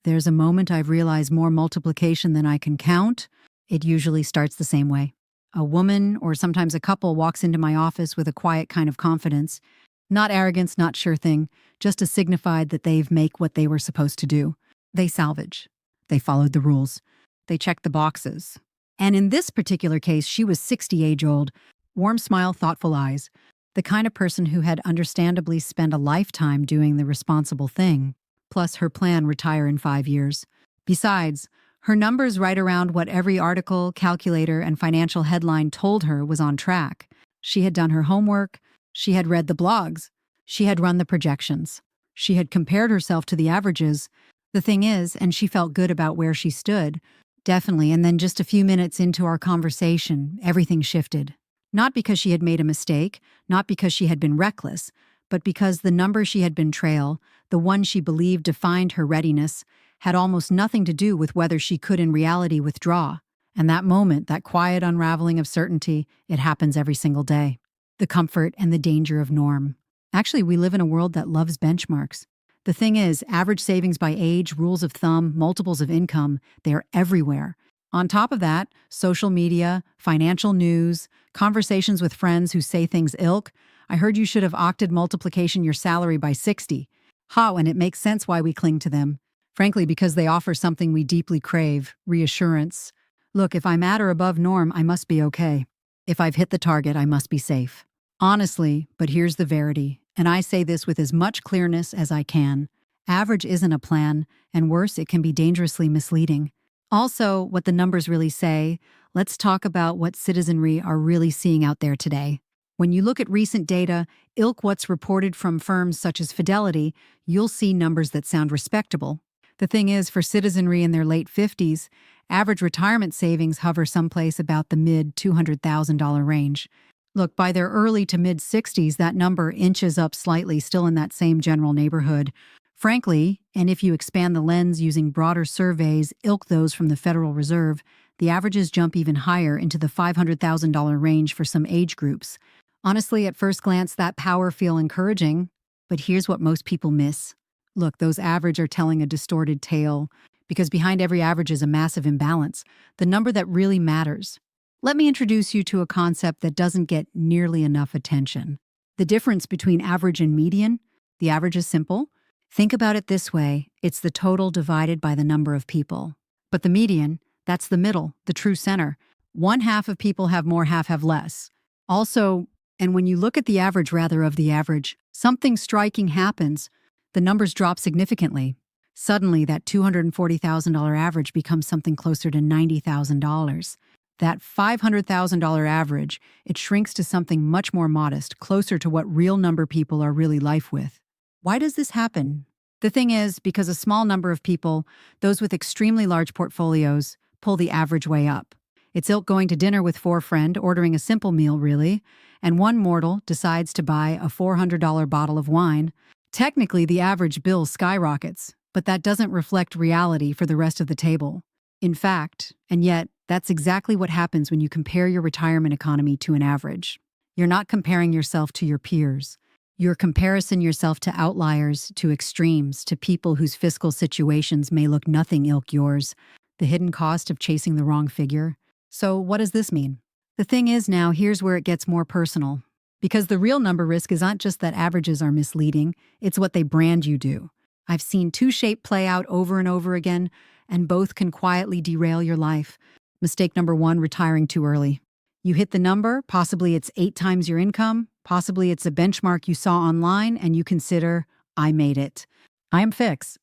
There's a moment I've realized more multiplication than I can count. It usually starts the same way. A woman, or sometimes a couple, walks into my office with a quiet kind of confidence. Not arrogance, not sure thing, just a signified that they've make what they were supposed to do. They salvage. They followed the rules. They checked the boxes. And in this particular case, she was 60 age old, warm smile, thoughtful eyes, the kind of person who had understandably spent a lifetime doing the responsible thing, plus her plan retire in 5 years. Besides, her numbers right around what every article, calculator, and financial headline told her was on track. She had done her homework. She had read the blogs. She had run the projections. She had compared herself to the averages. The thing is, and she felt good about where she stood. Definitely, and then just a few minutes into our conversation, everything shifted. Not because she had made a mistake, not because she had been reckless, but because the number she had been trail, the one she believed defined her readiness, had almost nothing to do with whether she could in reality withdraw. And that moment, that quiet unraveling of certainty, it happens every single day. The comfort and the danger of norm. Actually, we live in a world that loves benchmarks. The thing is, average savings by age, rules of thumb, multiples of income, they are everywhere. On top of that, social media, financial news, conversations with friends who say things ilk, I heard you should have octed multiplication your salary by 60. And it makes sense why we cling to them. Frankly, because they offer something we deeply crave, reassurance. Look, if I'm at or above norm, I must be okay. If I've hit the target, I must be safe. Honestly, but here's the verity, and I say this with as much clearness as I can. Average isn't a plan, and worse, it can be dangerously misleading. Also, what the numbers really say, let's talk about what citizenry are really seeing out there today. When you look at recent data, ilk what's reported from firms such as Fidelity, you'll see numbers that sound respectable. The thing is, for citizenry in their late 50s, average retirement savings hover someplace about the mid-$200,000 range. Look, by their early to mid-60s, that number inches up slightly, still in that same general neighborhood. Frankly, and if you expand the lens using broader surveys, ilk those from the Federal Reserve, the averages jump even higher into the $500,000 range for some age groups. Honestly, at first glance, that power feels encouraging, but here's what most people miss. Look, those average are telling a distorted tale, because behind every average is a massive imbalance, the number that really matters. Let me introduce you to a concept that doesn't get nearly enough attention. The difference between average and median. The average is simple. Think about it this way, it's the total divided by the number of people. But the median, that's the middle, the true center. One half of people have more, half have less. Also, and when you look at the average of the average, something striking happens. The numbers drop significantly. Suddenly, that $240,000 average becomes something closer to $90,000. That $500,000 average, it shrinks to something much more modest, closer to what real number people are really life with. Why does this happen? The thing is, because a small number of people, those with extremely large portfolios, pull the average way up. It's ilk going to dinner with 4 friends, ordering a simple meal really, and one mortal decides to buy a $400 bottle of wine. Technically, the average bill skyrockets, but that doesn't reflect reality for the rest of the table. In fact, and yet, that's exactly what happens when you compare your retirement economy to an average. You're not comparing yourself to your peers. You're comparing yourself to outliers, to extremes, to people whose fiscal situations may look nothing ilk yours. The hidden cost of chasing the wrong figure. So what does this mean? The thing is now, here's where it gets more personal. Because the real number risk is not just that averages are misleading, it's what they brand you do. I've seen two shape play out over and over again, and both can quietly derail your life. Mistake number 1, retiring too early. You hit the number, possibly it's 8 times your income, possibly it's a benchmark you saw online, and you consider, I made it. I am fixed.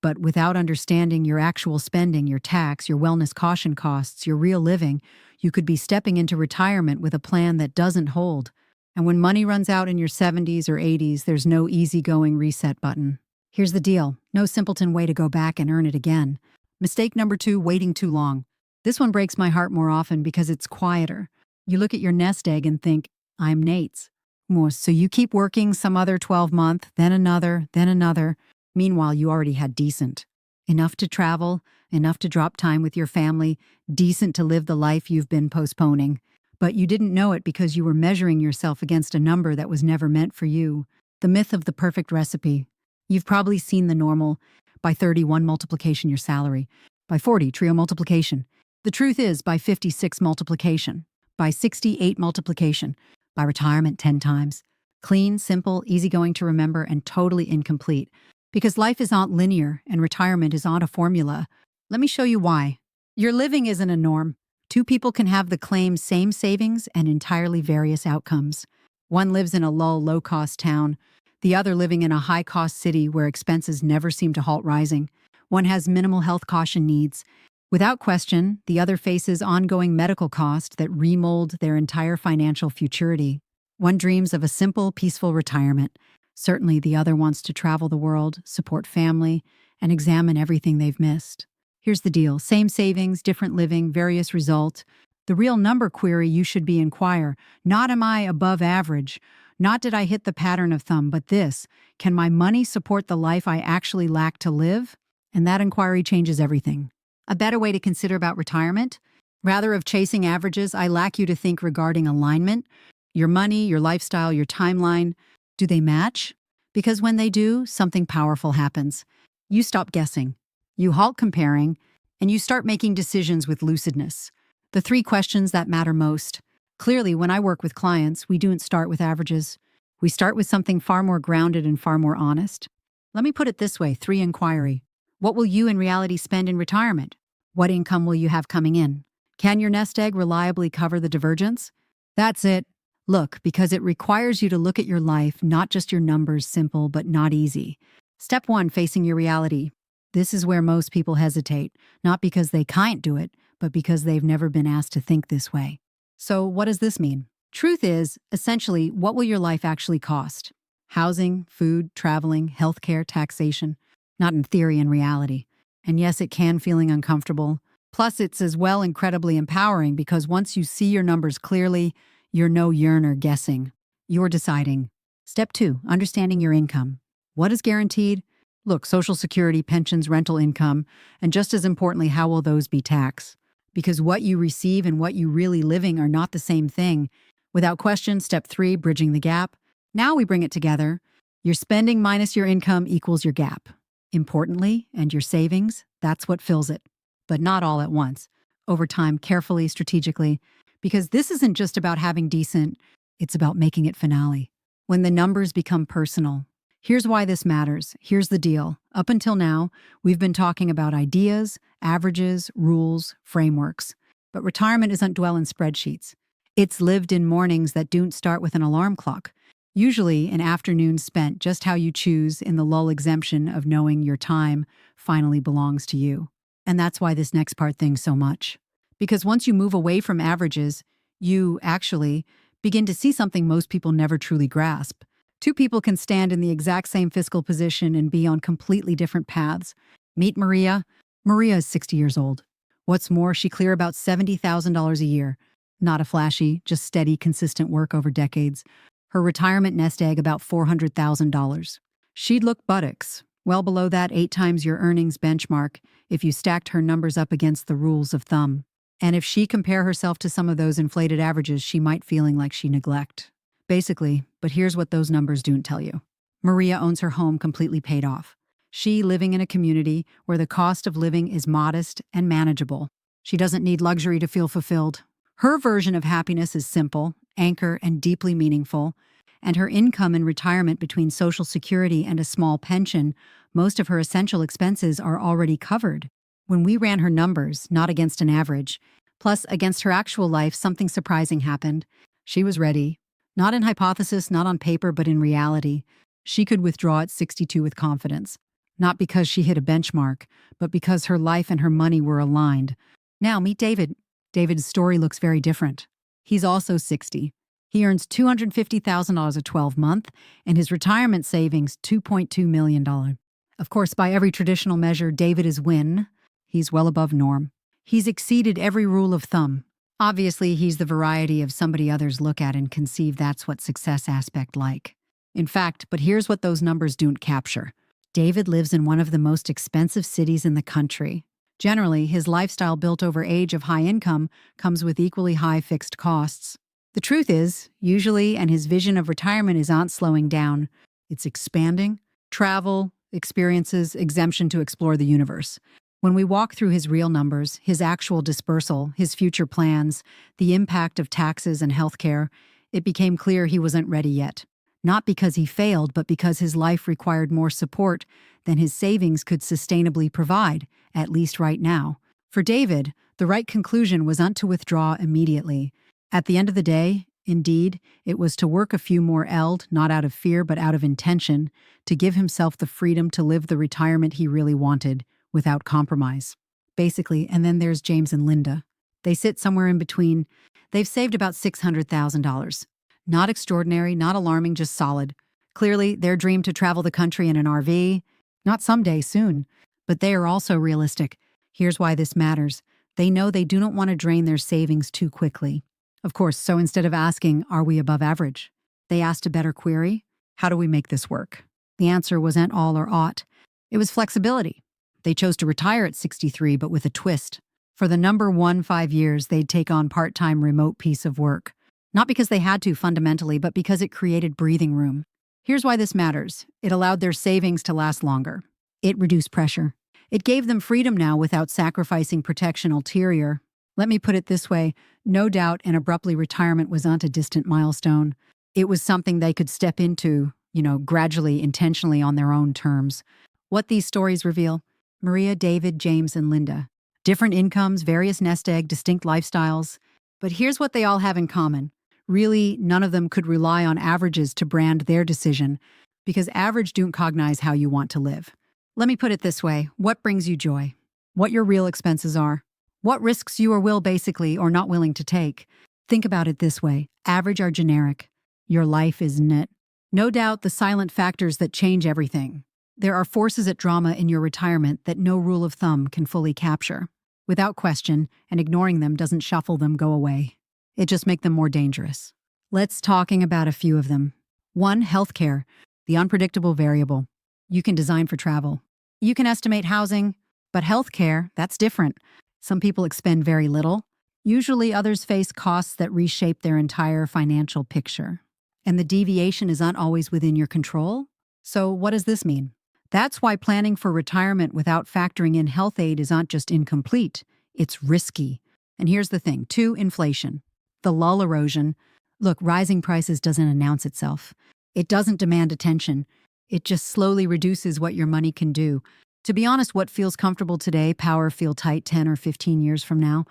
But without understanding your actual spending, your tax, your wellness caution costs, your real living, you could be stepping into retirement with a plan that doesn't hold. And when money runs out in your 70s or 80s, there's no easygoing reset button. Here's the deal. No simpleton way to go back and earn it again. Mistake number 2, waiting too long. This one breaks my heart more often because it's quieter. You look at your nest egg and think, I'm Nate's. So you keep working some other 12-month, then another, then another. Meanwhile, you already had decent. Enough to travel, enough to drop time with your family, decent to live the life you've been postponing. But you didn't know it because you were measuring yourself against a number that was never meant for you. The myth of the perfect recipe. You've probably seen the normal, By 30, one multiplication your salary. By 40, trio multiplication. The truth is, by 56 multiplication. By 68 multiplication. By retirement 10 times. Clean, simple, easygoing to remember, and totally incomplete. Because life is not linear and retirement is not a formula. Let me show you why. Your living isn't a norm. Two people can have the claim same savings and entirely various outcomes. One lives in a low-cost town, the other living in a high-cost city where expenses never seem to halt rising. One has minimal health caution needs. Without question, the other faces ongoing medical costs that remold their entire financial futurity. One dreams of a simple, peaceful retirement. Certainly the other wants to travel the world, support family, and examine everything they've missed. Here's the deal. Same savings, different living, various result. The real number query you should be inquire. Not am I above average? Not did I hit the pattern of thumb, but this. Can my money support the life I actually lack to live? And that inquiry changes everything. A better way to consider about retirement? Rather of chasing averages, I lack you to think regarding alignment. Your money, your lifestyle, your timeline. Do they match? Because when they do, something powerful happens. You stop guessing. You halt comparing, and you start making decisions with lucidness. The three questions that matter most. Clearly, when I work with clients, we don't start with averages. We start with something far more grounded and far more honest. Let me put it this way, 3 inquiry. What will you in reality spend in retirement? What income will you have coming in? Can your nest egg reliably cover the divergence? That's it. Look, because it requires you to look at your life, not just your numbers, simple but not easy. Step 1, facing your reality. This is where most people hesitate, not because they can't do it, but because they've never been asked to think this way. So what does this mean? Truth is, essentially, what will your life actually cost? Housing, food, traveling, healthcare, taxation. Not in theory and reality. And yes, it can feeling uncomfortable. Plus, it's as well incredibly empowering because once you see your numbers clearly, you're no yearner guessing. You're deciding. Step 2, understanding your income. What is guaranteed? Look, Social Security, pensions, rental income, and just as importantly, how will those be taxed? Because what you receive and what you really living are not the same thing. Without question, step 3, bridging the gap. Now we bring it together. Your spending minus your income equals your gap. Importantly, and your savings, that's what fills it. But not all at once. Over time, carefully, strategically. Because this isn't just about having decent, it's about making it finale. When the numbers become personal. Here's why this matters. Here's the deal. Up until now, we've been talking about ideas, averages, rules, frameworks. But retirement isn't dwell in spreadsheets. It's lived in mornings that don't start with an alarm clock. Usually an afternoon spent just how you choose in the lull exemption of knowing your time finally belongs to you. And that's why this next part things so much. Because once you move away from averages, you actually begin to see something most people never truly grasp. Two people can stand in the exact same fiscal position and be on completely different paths. Meet Maria. Maria is 60 years old. What's more, she clear about $70,000 a year. Not a flashy, just steady, consistent work over decades. Her retirement nest egg about $400,000. She'd look buttocks, well below that 8 times your earnings benchmark if you stacked her numbers up against the rules of thumb. And if she compare herself to some of those inflated averages, she might feeling like she neglect. Basically, but here's what those numbers don't tell you. Maria owns her home completely paid off. She living in a community where the cost of living is modest and manageable. She doesn't need luxury to feel fulfilled. Her version of happiness is simple, anchor, and deeply meaningful. And her income in retirement between Social Security and a small pension, most of her essential expenses are already covered. When we ran her numbers, not against an average, plus against her actual life, something surprising happened. She was ready. Not in hypothesis, not on paper, but in reality. She could withdraw at 62 with confidence. Not because she hit a benchmark, but because her life and her money were aligned. Now, meet David. David's story looks very different. He's also 60. He earns $250,000 a 12-month, and his retirement savings $2.2 million. Of course, by every traditional measure, David is win. He's well above norm. He's exceeded every rule of thumb. Obviously, he's the variety of somebody others look at and conceive that's what success aspect like. In fact, but here's what those numbers don't capture. David lives in one of the most expensive cities in the country. Generally, his lifestyle built over age of high income comes with equally high fixed costs. The truth is, usually, and his vision of retirement is not slowing down. It's expanding. Travel, experiences, exemption to explore the universe. When we walk through his real numbers, his actual dispersal, his future plans, the impact of taxes and healthcare, it became clear he wasn't ready yet. Not because he failed, but because his life required more support than his savings could sustainably provide, at least right now. For David, the right conclusion was not to withdraw immediately. At the end of the day, indeed, it was to work a few more eld, not out of fear but out of intention, to give himself the freedom to live the retirement he really wanted, without compromise. Basically, and then there's James and Linda. They sit somewhere in between. They've saved about $600,000. Not extraordinary, not alarming, just solid. Clearly, their dream to travel the country in an RV, not someday, soon. But they are also realistic. Here's why this matters. They know they do not want to drain their savings too quickly. Of course, so instead of asking, are we above average? They asked a better query, how do we make this work? The answer wasn't all or aught. It was flexibility. They chose to retire at 63, but with a twist. For the number 5 years, they'd take on part-time remote piece of work. Not because they had to fundamentally, but because it created breathing room. Here's why this matters. It allowed their savings to last longer. It reduced pressure. It gave them freedom now without sacrificing protection ulterior. Let me put it this way, no doubt an abruptly retirement was not a distant milestone. It was something they could step into, gradually, intentionally on their own terms. What these stories reveal: Maria, David, James, and Linda. Different incomes, various nest egg, distinct lifestyles. But here's what they all have in common. Really, none of them could rely on averages to brand their decision, because average don't cognize how you want to live. Let me put it this way, what brings you joy? What your real expenses are? What risks you are basically or not willing to take? Think about it this way, average are generic. Your life is net. No doubt the silent factors that change everything. There are forces at drama in your retirement that no rule of thumb can fully capture. Without question, and ignoring them doesn't shuffle them go away. It just makes them more dangerous. Let's talking about a few of them. 1. Healthcare, the unpredictable variable. You can design for travel. You can estimate housing, but healthcare, that's different. Some people expend very little. Usually others face costs that reshape their entire financial picture. And the deviation is not always within your control. So what does this mean? That's why planning for retirement without factoring in health aid is not just incomplete, it's risky. And here's the thing, 2. Inflation. The lull erosion. Look, rising prices doesn't announce itself. It doesn't demand attention. It just slowly reduces what your money can do. To be honest, what feels comfortable today, power feel tight 10 or 15 years from now.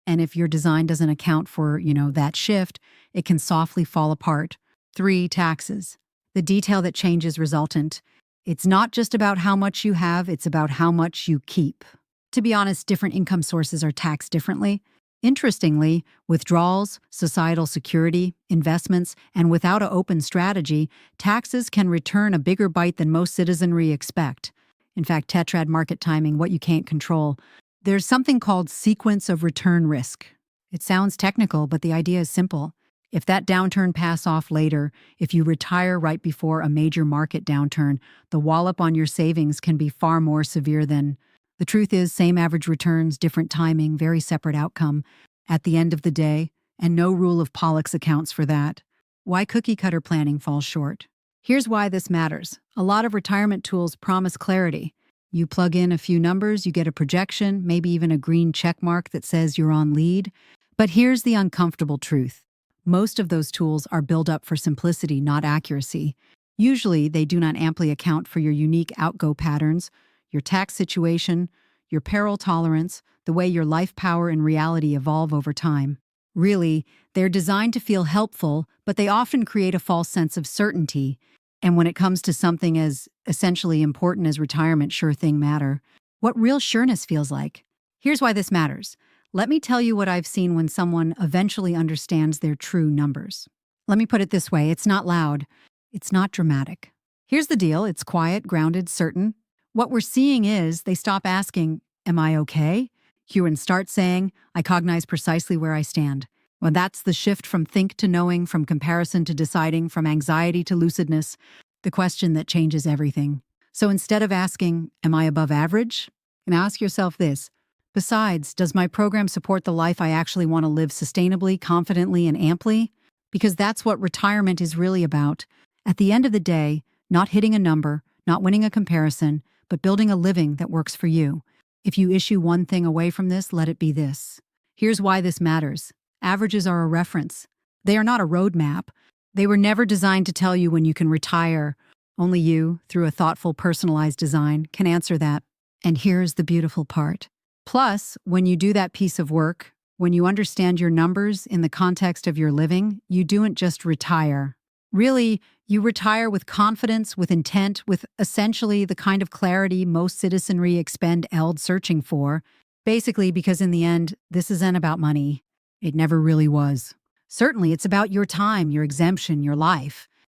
And if your design doesn't account for, that shift, it can softly fall apart. 3. Taxes. The detail that changes resultant. It's not just about how much you have, it's about how much you keep. To be honest, different income sources are taxed differently. Interestingly, withdrawals, societal security, investments, and without an open strategy, taxes can return a bigger bite than most citizenry expect. In fact, tetrad market timing, what you can't control. There's something called sequence of return risk. It sounds technical, but the idea is simple. If that downturn pass off later, if you retire right before a major market downturn, the wallop on your savings can be far more severe than. The truth is, same average returns, different timing, very separate outcome at the end of the day, and no rule of Pollux accounts for that. Why cookie-cutter planning falls short. Here's why this matters. A lot of retirement tools promise clarity. You plug in a few numbers, you get a projection, maybe even a green check mark that says you're on lead. But here's the uncomfortable truth. Most of those tools are built up for simplicity, not accuracy. Usually, they do not amply account for your unique outgo patterns, your tax situation, your peril tolerance, the way your life power and reality evolve over time. Really, they're designed to feel helpful, but they often create a false sense of certainty. And when it comes to something as essentially important as retirement, sure thing matter. What real sureness feels like. Here's why this matters. Let me tell you what I've seen when someone eventually understands their true numbers. Let me put it this way, it's not loud, it's not dramatic. Here's the deal, it's quiet, grounded, certain. What we're seeing is they stop asking, am I okay? And start saying, I cognize precisely where I stand. Well, that's the shift from think to knowing, from comparison to deciding, from anxiety to lucidness, the question that changes everything. So instead of asking, am I above average? And ask yourself this, besides, does my program support the life I actually want to live sustainably, confidently, and amply? Because that's what retirement is really about. At the end of the day, not hitting a number, not winning a comparison, but building a living that works for you. If you issue one thing away from this, let it be this. Here's why this matters. Averages are a reference. They are not a roadmap. They were never designed to tell you when you can retire. Only you, through a thoughtful, personalized design, can answer that. And here's the beautiful part. Plus, when you do that piece of work, when you understand your numbers in the context of your living, you don't just retire. Really, you retire with confidence, with intent, with essentially the kind of clarity most citizenry expend eld searching for. Basically, because in the end, this isn't about money. It never really was. Certainly, it's about your time, your exemption, your life.